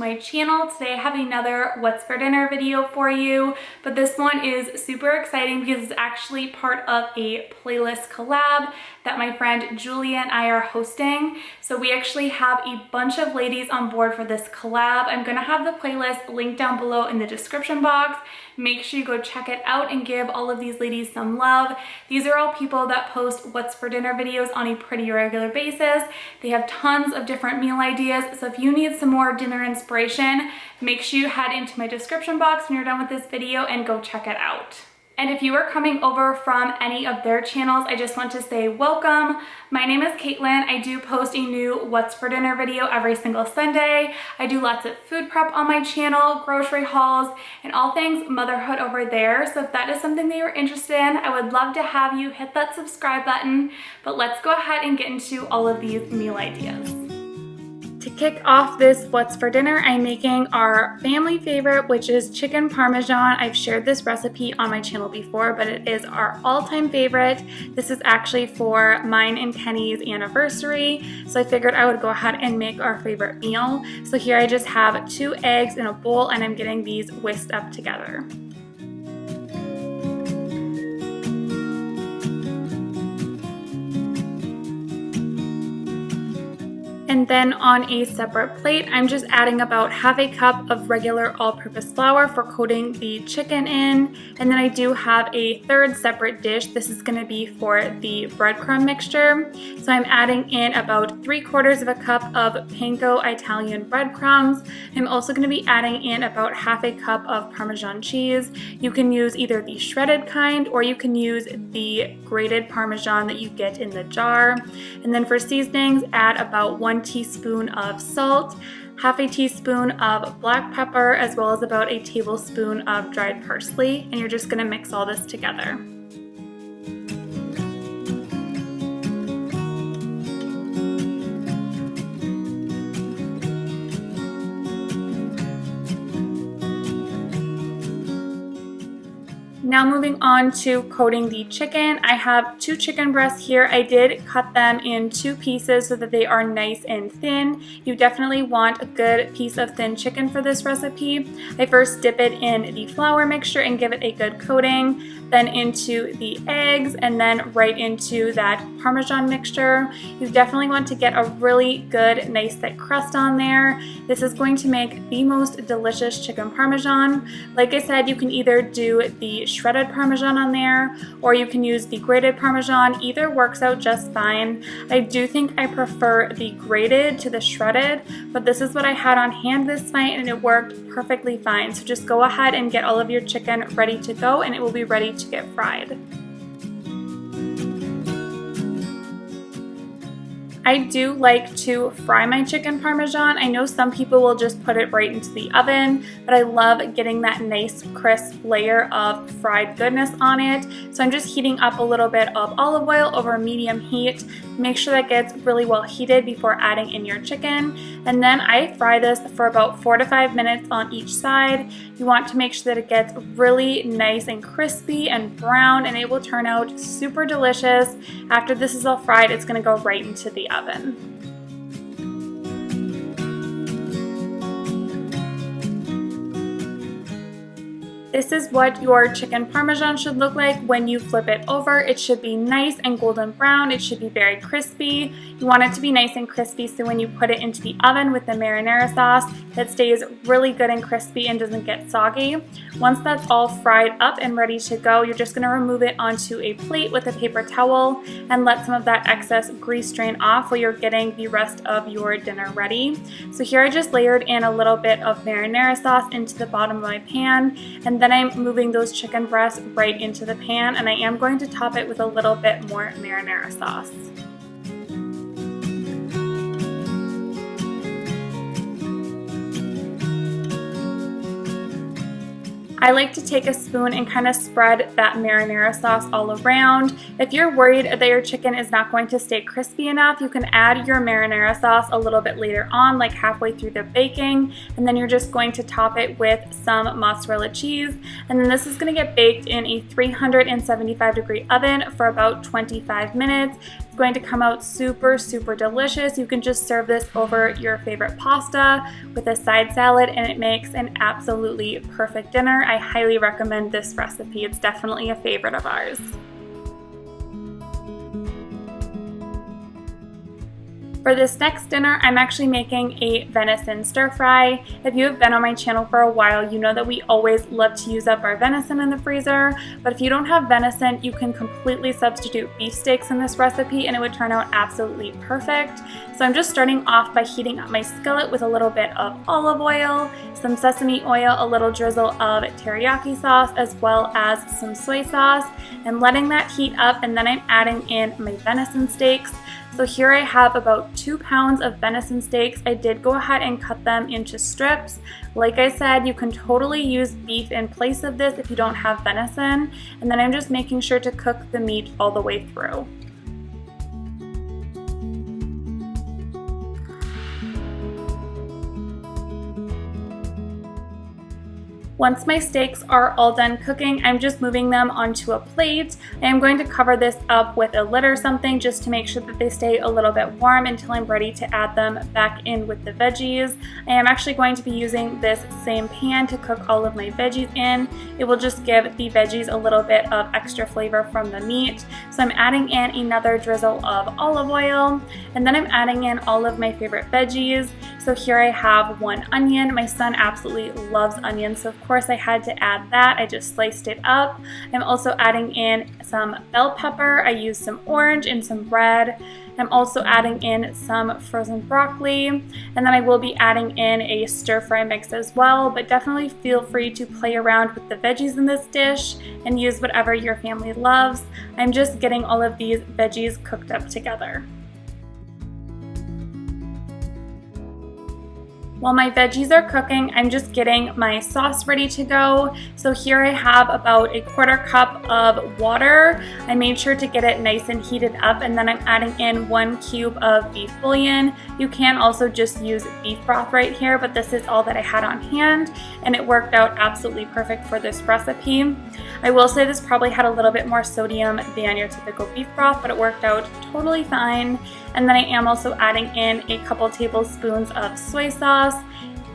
my channel. Today I have another what's for dinner video for you, but this one is super exciting because it's actually part of a playlist collab that my friend Julia and I are hosting. So we actually have a bunch of ladies on board for this collab. I'm gonna have the playlist linked down below in the description box. Make sure you go check it out and give all of these ladies some love. These are all people that post what's for dinner videos on a pretty regular basis. They have tons of different meal ideas. So if you need some more dinner inspiration, make sure you head into my description box when you're done with this video and go check it out. And if you are coming over from any of their channels, I just want to say welcome. My name is Caitlin. I do post a new what's for dinner video every single Sunday. I do lots of food prep on my channel, grocery hauls, and all things motherhood over there. So if that is something that you're interested in, I would love to have you hit that subscribe button. But let's go ahead and get into all of these meal ideas. To kick off this what's for dinner, I'm making our family favorite, which is chicken parmesan. I've shared this recipe on my channel before, but it is our all-time favorite. This is actually for mine and Kenny's anniversary, so I figured I would go ahead and make our favorite meal. So here I just have 2 eggs in a bowl and I'm getting these whisked up together. And then on a separate plate, I'm just adding about half a cup of regular all-purpose flour for coating the chicken in. And then I do have a third separate dish. This is going to be for the breadcrumb mixture. So I'm adding in about 3/4 of a cup of panko Italian breadcrumbs. I'm also going to be adding in about half a cup of Parmesan cheese. You can use either the shredded kind or you can use the grated Parmesan that you get in the jar. And then for seasonings, add about 1 teaspoon of salt, half a teaspoon of black pepper, as well as about a tablespoon of dried parsley, and you're just going to mix all this together. Now moving on to coating the chicken, I have 2 chicken breasts here. I did cut them in 2 pieces so that they are nice and thin. You definitely want a good piece of thin chicken for this recipe. I first dip it in the flour mixture and give it a good coating, then into the eggs, and then right into that Parmesan mixture. You definitely want to get a really good, nice thick crust on there. This is going to make the most delicious chicken Parmesan. Like I said, you can either do the shredded Parmesan on there, or you can use the grated Parmesan. Either works out just fine. I do think I prefer the grated to the shredded, but this is what I had on hand this night and it worked perfectly fine. So just go ahead and get all of your chicken ready to go and it will be ready to get fried. I do like to fry my chicken Parmesan. I know some people will just put it right into the oven, but I love getting that nice crisp layer of fried goodness on it. So I'm just heating up a little bit of olive oil over medium heat. Make sure that gets really well heated before adding in your chicken. And then I fry this for about 4 to 5 minutes on each side. You want to make sure that it gets really nice and crispy and brown, and it will turn out super delicious. After this is all fried, it's going to go right into the oven. This is what your chicken Parmesan should look like when you flip it over. It should be nice and golden brown. It should be very crispy. You want it to be nice and crispy so when you put it into the oven with the marinara sauce, it stays really good and crispy and doesn't get soggy. Once that's all fried up and ready to go, you're just going to remove it onto a plate with a paper towel and let some of that excess grease drain off while you're getting the rest of your dinner ready. So here I just layered in a little bit of marinara sauce into the bottom of my pan, and then I'm moving those chicken breasts right into the pan, and I am going to top it with a little bit more marinara sauce. I like to take a spoon and kind of spread that marinara sauce all around. If you're worried that your chicken is not going to stay crispy enough, you can add your marinara sauce a little bit later on, like halfway through the baking, and then you're just going to top it with some mozzarella cheese. And then this is going to get baked in a 375-degree oven for about 25 minutes. It's going to come out super, super delicious. You can just serve this over your favorite pasta with a side salad, and it makes an absolutely perfect dinner. I highly recommend this recipe. It's definitely a favorite of ours. For this next dinner, I'm actually making a venison stir fry. If you have been on my channel for a while, you know that we always love to use up our venison in the freezer, but if you don't have venison, you can completely substitute beef steaks in this recipe and it would turn out absolutely perfect. So I'm just starting off by heating up my skillet with a little bit of olive oil, some sesame oil, a little drizzle of teriyaki sauce, as well as some soy sauce, and letting that heat up, and then I'm adding in my venison steaks. So here I have about 2 pounds of venison steaks. I did go ahead and cut them into strips. Like I said, you can totally use beef in place of this if you don't have venison. And then I'm just making sure to cook the meat all the way through. Once my steaks are all done cooking, I'm just moving them onto a plate. I am going to cover this up with a lid or something just to make sure that they stay a little bit warm until I'm ready to add them back in with the veggies. I am actually going to be using this same pan to cook all of my veggies in. It will just give the veggies a little bit of extra flavor from the meat. So I'm adding in another drizzle of olive oil, and then I'm adding in all of my favorite veggies. So here I have 1 onion. My son absolutely loves onions, so of course I had to add that. I just sliced it up. I'm also adding in some bell pepper. I used some orange and some red. I'm also adding in some frozen broccoli, and then I will be adding in a stir fry mix as well, but definitely feel free to play around with the veggies in this dish and use whatever your family loves. I'm just getting all of these veggies cooked up together. While my veggies are cooking, I'm just getting my sauce ready to go. So here I have about a 1/4 cup of water. I made sure to get it nice and heated up, and then I'm adding in 1 cube of beef bouillon. You can also just use beef broth right here, but this is all that I had on hand, and it worked out absolutely perfect for this recipe. I will say this probably had a little bit more sodium than your typical beef broth, but it worked out totally fine. And then I am also adding in a couple tablespoons of soy sauce,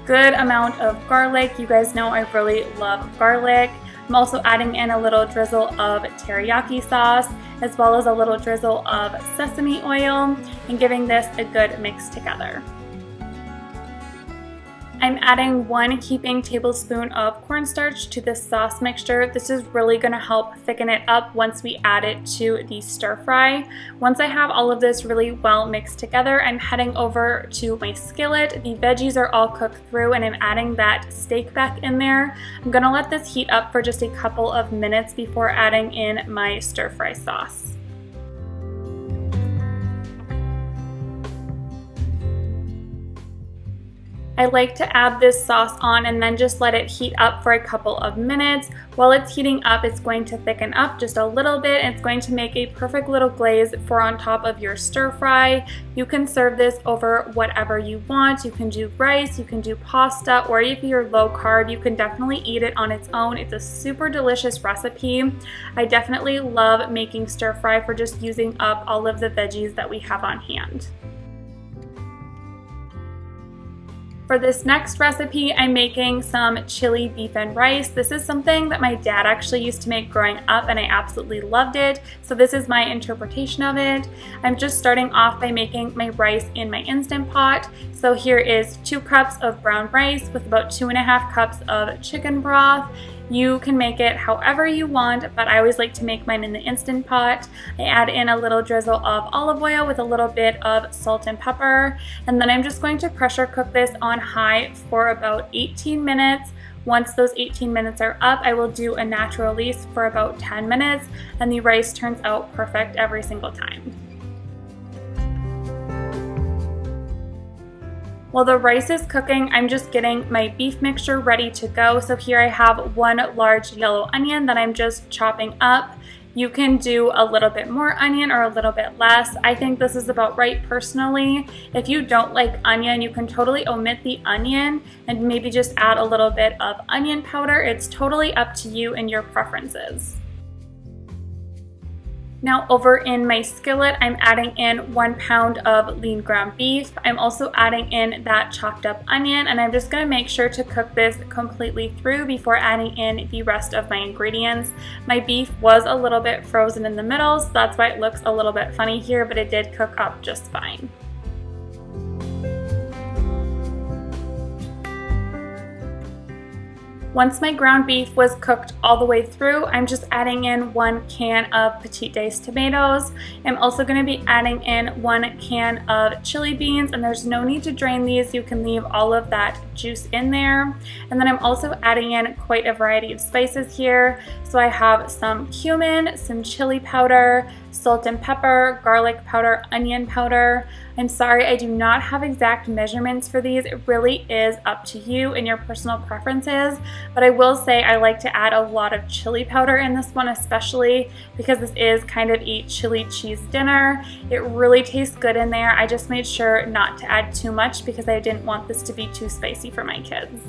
good amount of garlic. You guys know I really love garlic. I'm also adding in a little drizzle of teriyaki sauce, as well as a little drizzle of sesame oil, and giving this a good mix together. I'm adding 1 heaping tablespoon of cornstarch to this sauce mixture. This is really going to help thicken it up once we add it to the stir fry. Once I have all of this really well mixed together, I'm heading over to my skillet. The veggies are all cooked through, and I'm adding that steak back in there. I'm going to let this heat up for just a couple of minutes before adding in my stir fry sauce. I like to add this sauce on and then just let it heat up for a couple of minutes. While it's heating up, it's going to thicken up just a little bit, and it's going to make a perfect little glaze for on top of your stir fry. You can serve this over whatever you want. You can do rice, you can do pasta, or if you're low carb, you can definitely eat it on its own. It's a super delicious recipe. I definitely love making stir fry for just using up all of the veggies that we have on hand. For this next recipe, I'm making some chili beef and rice. This is something that my dad actually used to make growing up, and I absolutely loved it. So this is my interpretation of it. I'm just starting off by making my rice in my Instant Pot. So here is 2 cups of brown rice with about 2.5 cups of chicken broth. You can make it however you want, but I always like to make mine in the Instant Pot. I add in a little drizzle of olive oil with a little bit of salt and pepper, and then I'm just going to pressure cook this on high for about 18 minutes. Once those 18 minutes are up, I will do a natural release for about 10 minutes, and the rice turns out perfect every single time. While the rice is cooking, I'm just getting my beef mixture ready to go. So here I have 1 large yellow onion that I'm just chopping up. You can do a little bit more onion or a little bit less. I think this is about right personally. If you don't like onion, you can totally omit the onion and maybe just add a little bit of onion powder. It's totally up to you and your preferences. Now over in my skillet, I'm adding in 1 pound of lean ground beef. I'm also adding in that chopped up onion, and I'm just gonna make sure to cook this completely through before adding in the rest of my ingredients. My beef was a little bit frozen in the middle, so that's why it looks a little bit funny here, but it did cook up just fine. Once my ground beef was cooked all the way through, I'm just adding in 1 can of petite diced tomatoes. I'm also going to be adding in 1 can of chili beans, and there's no need to drain these. You can leave all of that juice in there. And then I'm also adding in quite a variety of spices here. So I have some cumin, some chili powder, salt and pepper, garlic powder, onion powder. I'm sorry, I do not have exact measurements for these. It really is up to you and your personal preferences, but I will say I like to add a lot of chili powder in this one, especially because this is kind of a chili cheese dinner. It really tastes good in there. I just made sure not to add too much because I didn't want this to be too spicy for my kids.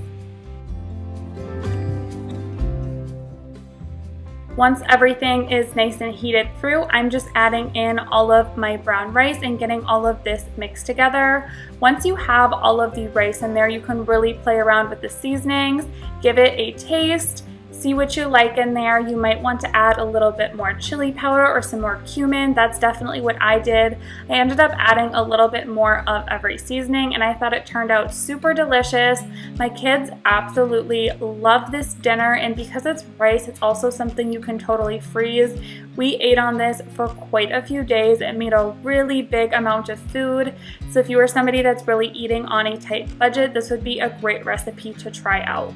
Once everything is nice and heated through, I'm just adding in all of my brown rice and getting all of this mixed together. Once you have all of the rice in there, you can really play around with the seasonings, give it a taste, see what you like in there. You might want to add a little bit more chili powder or some more cumin. That's definitely what I did. I ended up adding a little bit more of every seasoning, and I thought it turned out super delicious. My kids absolutely love this dinner, and because it's rice, it's also something you can totally freeze. We ate on this for quite a few days. It made a really big amount of food. So if you are somebody that's really eating on a tight budget, this would be a great recipe to try out.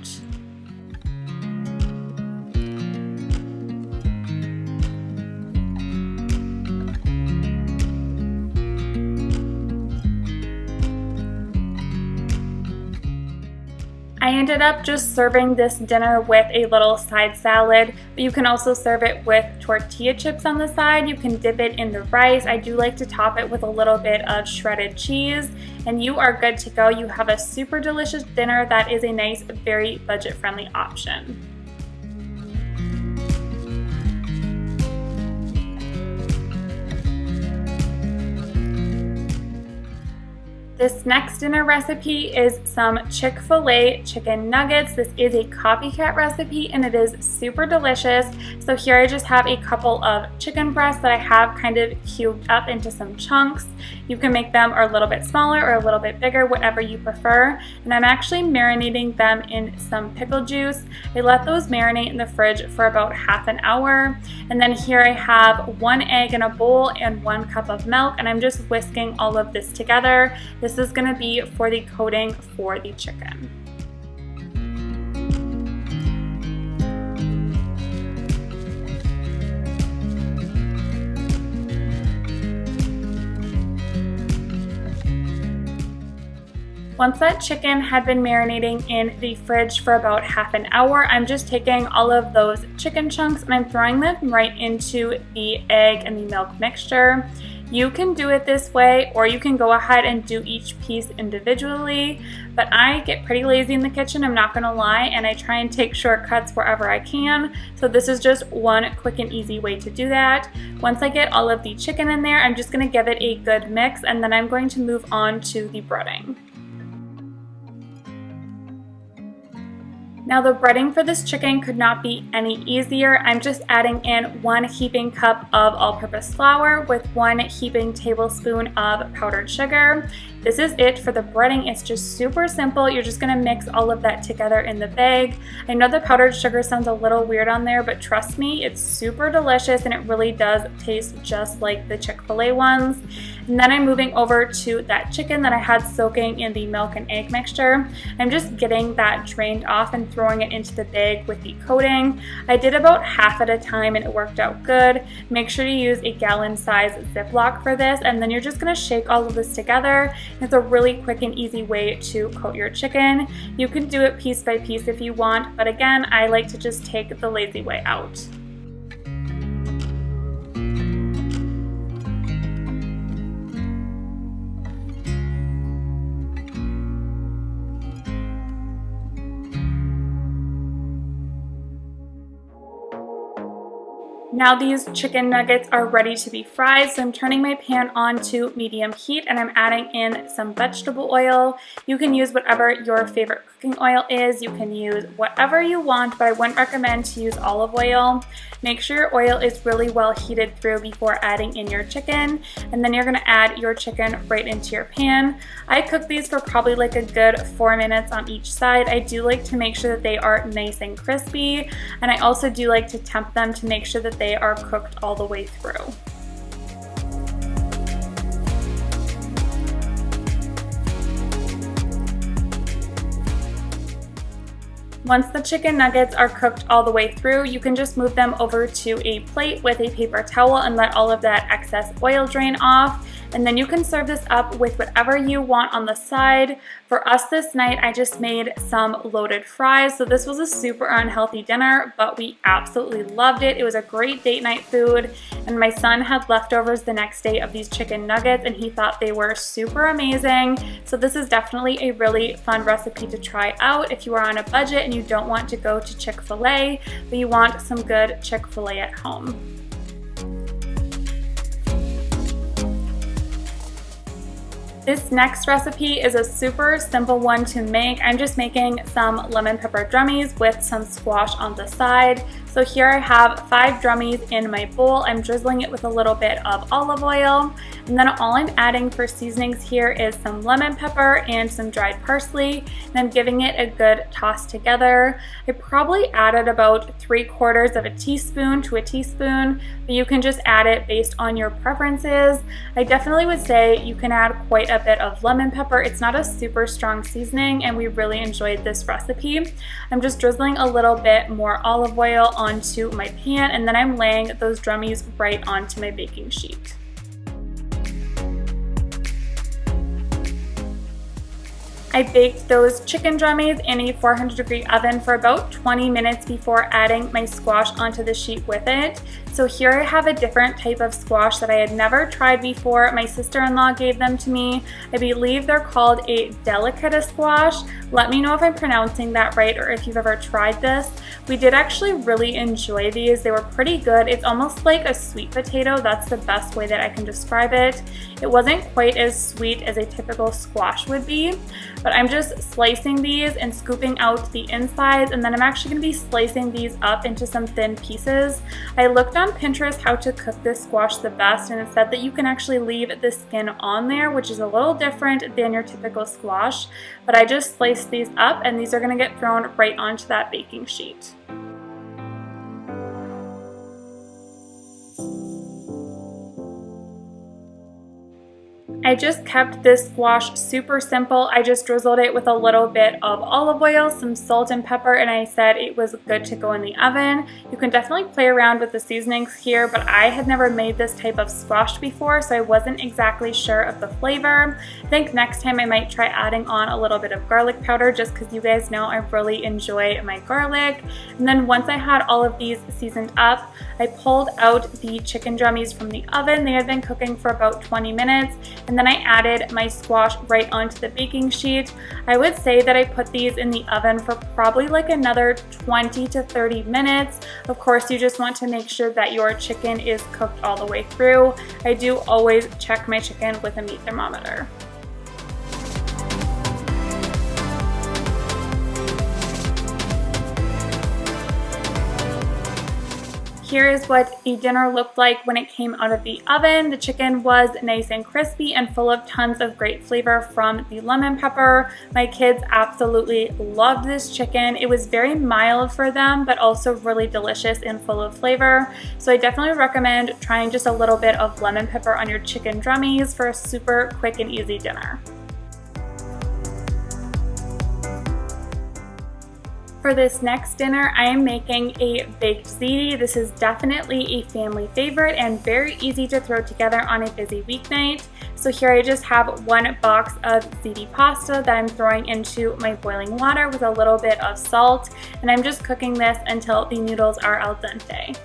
I ended up just serving this dinner with a little side salad, but you can also serve it with tortilla chips on the side. You can dip it in the rice. I do like to top it with a little bit of shredded cheese, and you are good to go. You have a super delicious dinner that is a nice, very budget-friendly option. This next dinner recipe is some Fil A chicken nuggets. This is a copycat recipe and it is super delicious. So here I just have a couple of chicken breasts that I have kind of cubed up into some chunks. You can make them a little bit smaller or a little bit bigger, whatever you prefer. And I'm actually marinating them in some pickle juice. I let those marinate in the fridge for about half an hour. And then here I have 1 egg in a bowl and 1 cup of milk, and I'm just whisking all of this together. This is going to be for the coating for the chicken. Once that chicken had been marinating in the fridge for about half an hour, I'm just taking all of those chicken chunks and I'm throwing them right into the egg and the milk mixture. You can do it this way, or you can go ahead and do each piece individually, but I get pretty lazy in the kitchen, I'm not gonna lie, and I try and take shortcuts wherever I can. So this is just one quick and easy way to do that. Once I get all of the chicken in there, I'm just gonna give it a good mix, and then I'm going to move on to the breading. Now the breading for this chicken could not be any easier. I'm just adding in 1 heaping cup of all-purpose flour with 1 heaping tablespoon of powdered sugar. This is it for the breading. It's just super simple. You're just gonna mix all of that together in the bag. I know the powdered sugar sounds a little weird on there, but trust me, it's super delicious and it really does taste just like the Fil A ones. And then I'm moving over to that chicken that I had soaking in the milk and egg mixture. I'm just getting that drained off and throwing it into the bag with the coating. I did about half at a time and it worked out good. Make sure to use a gallon size Ziploc for this, and then you're just gonna shake all of this together. It's a really quick and easy way to coat your chicken. You can do it piece by piece if you want, but again, I like to just take the lazy way out. Now these chicken nuggets are ready to be fried, so I'm turning my pan on to medium heat and I'm adding in some vegetable oil. You can use whatever your favorite cooking oil is. You can use whatever you want, but I wouldn't recommend to use olive oil. Make sure your oil is really well heated through before adding in your chicken, and then you're going to add your chicken right into your pan. I cook these for probably like a good 4 minutes on each side. I do like to make sure that they are nice and crispy, and I also do like to temp them to make sure that they are cooked all the way through. Once the chicken nuggets are cooked all the way through, you can just move them over to a plate with a paper towel and let all of that excess oil drain off. And then you can serve this up with whatever you want on the side. For us this night, I just made some loaded fries. So this was a super unhealthy dinner, but we absolutely loved it. It was a great date night food. And my son had leftovers the next day of these chicken nuggets and he thought they were super amazing. So this is definitely a really fun recipe to try out if you are on a budget and you don't want to go to Chick-fil-A, but you want some good Chick-fil-A at home. This next recipe is a super simple one to make. I'm just making some lemon pepper drummies with some squash on the side. So here I have 5 drummies in my bowl. I'm drizzling it with a little bit of olive oil. And then all I'm adding for seasonings here is some lemon pepper and some dried parsley. And I'm giving it a good toss together. I probably added about 3/4 teaspoon to a teaspoon, but you can just add it based on your preferences. I definitely would say you can add quite a bit of lemon pepper. It's not a super strong seasoning and we really enjoyed this recipe. I'm just drizzling a little bit more olive oil onto my pan and then I'm laying those drummies right onto my baking sheet. I baked those chicken drummies in a 400-degree oven for about 20 minutes before adding my squash onto the sheet with it. So here I have a different type of squash that I had never tried before. My sister-in-law gave them to me. I believe they're called a delicata squash. Let me know if I'm pronouncing that right or if you've ever tried this. We did actually really enjoy these. They were pretty good. It's almost like a sweet potato. That's the best way that I can describe it. It wasn't quite as sweet as a typical squash would be, but I'm just slicing these and scooping out the insides, and then I'm actually going to be slicing these up into some thin pieces. I looked on Pinterest how to cook this squash the best, and it said that you can actually leave the skin on there, which is a little different than your typical squash, but I just sliced these up and these are going to get thrown right onto that baking sheet. I just kept this squash super simple. I just drizzled it with a little bit of olive oil, some salt and pepper, and I said it was good to go in the oven. You can definitely play around with the seasonings here, but I had never made this type of squash before, so I wasn't exactly sure of the flavor. I think next time I might try adding on a little bit of garlic powder just because you guys know I really enjoy my garlic. And then once I had all of these seasoned up, I pulled out the chicken drummies from the oven. They had been cooking for about 20 minutes. And then I added my squash right onto the baking sheet. I would say that I put these in the oven for probably like another 20 to 30 minutes. Of course, you just want to make sure that your chicken is cooked all the way through. I do always check my chicken with a meat thermometer. Here is what the dinner looked like when it came out of the oven. The chicken was nice and crispy and full of tons of great flavor from the lemon pepper. My kids absolutely loved this chicken. It was very mild for them, but also really delicious and full of flavor. So I definitely recommend trying just a little bit of lemon pepper on your chicken drummies for a super quick and easy dinner. For this next dinner, I am making a baked ziti. This is definitely a family favorite and very easy to throw together on a busy weeknight. So here I just have 1 box of ziti pasta that I'm throwing into my boiling water with a little bit of salt, and I'm just cooking this until the noodles are al dente.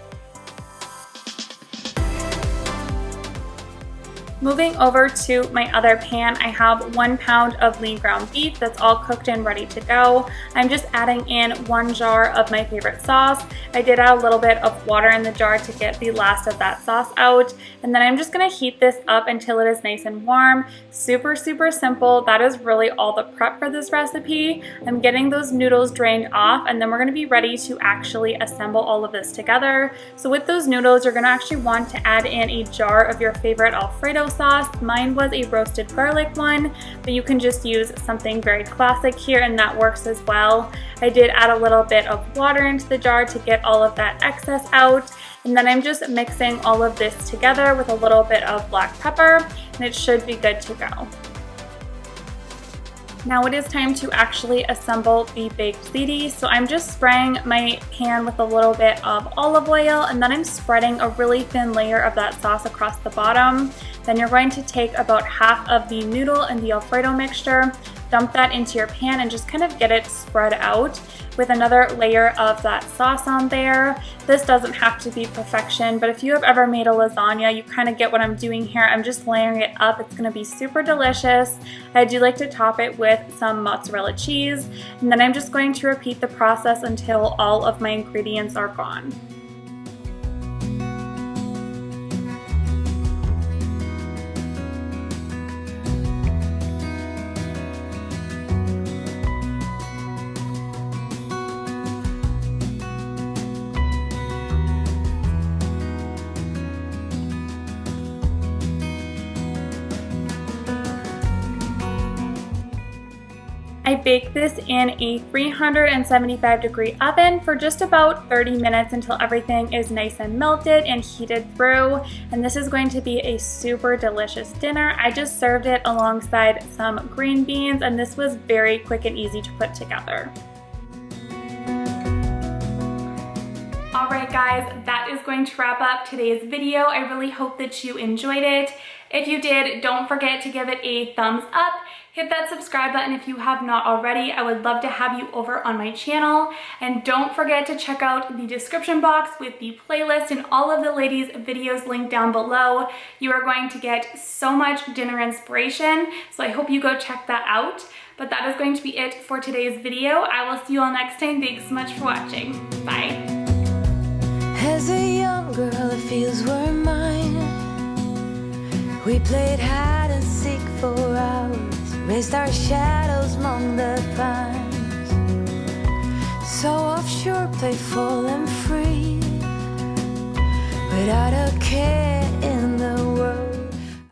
Moving over to my other pan, I have 1 pound of lean ground beef that's all cooked and ready to go. I'm just adding in 1 jar of my favorite sauce. I did add a little bit of water in the jar to get the last of that sauce out. And then I'm just gonna heat this up until it is nice and warm. Super, super simple. That is really all the prep for this recipe. I'm getting those noodles drained off, and then we're gonna be ready to actually assemble all of this together. So with those noodles, you're gonna actually want to add in a jar of your favorite Alfredo sauce. Mine was a roasted garlic one, but you can just use something very classic here, and that works as well. I did add a little bit of water into the jar to get all of that excess out, and then I'm just mixing all of this together with a little bit of black pepper, and it should be good to go. Now it is time to actually assemble the baked ziti. So I'm just spraying my pan with a little bit of olive oil, and then I'm spreading a really thin layer of that sauce across the bottom. Then you're going to take about half of the noodle and the Alfredo mixture, dump that into your pan, and just kind of get it spread out with another layer of that sauce on there. This doesn't have to be perfection, but if you have ever made a lasagna, you kind of get what I'm doing here. I'm just layering it up. It's gonna be super delicious. I do like to top it with some mozzarella cheese, and then I'm just going to repeat the process until all of my ingredients are gone. I baked this in a 375-degree oven for just about 30 minutes until everything is nice and melted and heated through. And this is going to be a super delicious dinner. I just served it alongside some green beans, and this was very quick and easy to put together. Alright guys, that is going to wrap up today's video. I really hope that you enjoyed it. If you did, don't forget to give it a thumbs up. Hit that subscribe button if you have not already. I would love to have you over on my channel. And don't forget to check out the description box with the playlist and all of the ladies' videos linked down below. You are going to get so much dinner inspiration, so I hope you go check that out. But that is going to be it for today's video. I will see you all next time. Thanks so much for watching. Bye. As a young girl, it feels we're mine. We played hide and seek for hours, raised our shadows among the pines. So offshore, playful and free, without a care.